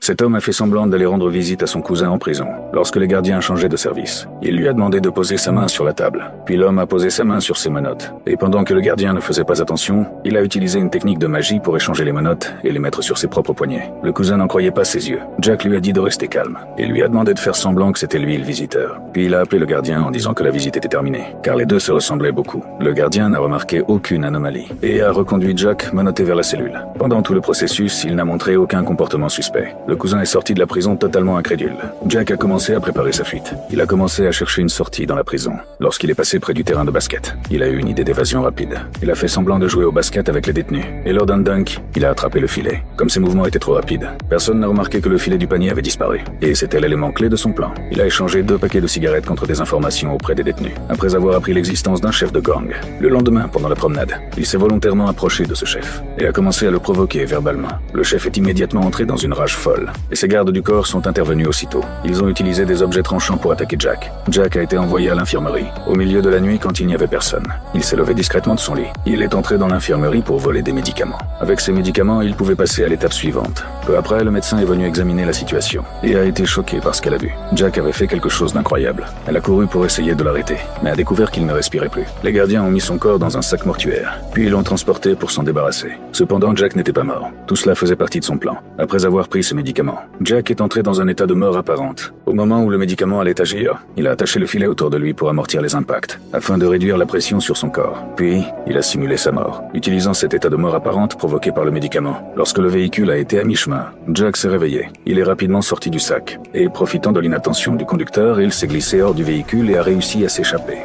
Cet homme a fait semblant d'aller rendre visite à son cousin en prison, lorsque les gardiens changeaient de service. Il lui a demandé de poser sa main sur la table. Puis l'homme a posé sa main sur ses menottes. Et pendant que le gardien ne faisait pas attention, il a utilisé une technique de magie pour échanger les menottes et les mettre sur ses propres poignets. Le cousin n'en croyait pas ses yeux. Jack lui a dit de rester calme. Il lui a demandé de faire semblant que c'était lui le visiteur. Puis il a appelé le gardien en disant que la visite était terminée, car les deux se ressemblaient beaucoup. Le gardien n'a remarqué aucune anomalie et a reconduit Jack menotté vers la cellule. Pendant tout le processus, il n'a montré aucun comportement suspect. Le cousin est sorti de la prison totalement incrédule. Jack a commencé à préparer sa fuite. Il a commencé à chercher une sortie dans la prison. Lorsqu'il est passé près du terrain de basket, il a eu une idée d'évasion rapide. Il a fait semblant de jouer au basket avec les détenus. Et lors d'un dunk, il a attrapé le filet. Comme ses mouvements étaient trop rapides, personne n'a remarqué que le filet du panier avait disparu. Et c'était l'élément clé de son plan. Il a échangé 2 paquets de cigarettes contre des informations auprès des détenus. Après avoir appris l'existence d'un chef de gang, le lendemain, pendant la promenade, il s'est volontairement approché de ce chef et a commencé à le provoquer verbalement. Le chef est immédiatement entré dans une rage folle. Et ses gardes du corps sont intervenus aussitôt. Ils ont utilisé des objets tranchants pour attaquer Jack. Jack a été envoyé à l'infirmerie, au milieu de la nuit quand il n'y avait personne. Il s'est levé discrètement de son lit. Il est entré dans l'infirmerie pour voler des médicaments. Avec ces médicaments, il pouvait passer à l'étape suivante. Peu après, le médecin est venu examiner la situation et a été choqué par ce qu'elle a vu. Jack avait fait quelque chose d'incroyable. Elle a couru pour essayer de l'arrêter, mais a découvert qu'il ne respirait plus. Les gardiens ont mis son corps dans un sac mortuaire, puis ils l'ont transporté pour s'en débarrasser. Cependant, Jack n'était pas mort. Tout cela faisait partie de son plan. Après avoir pris ses médicaments, Jack est entré dans un état de mort apparente. Au moment où le médicament allait agir, il a attaché le filet autour de lui pour amortir les impacts, afin de réduire la pression sur son corps. Puis, il a simulé sa mort, utilisant cet état de mort apparente provoqué par le médicament. Lorsque le véhicule a été à mi-chemin, Jack s'est réveillé. Il est rapidement sorti du sac, et profitant de l'inattention du conducteur, il s'est glissé hors du véhicule et a réussi à s'échapper.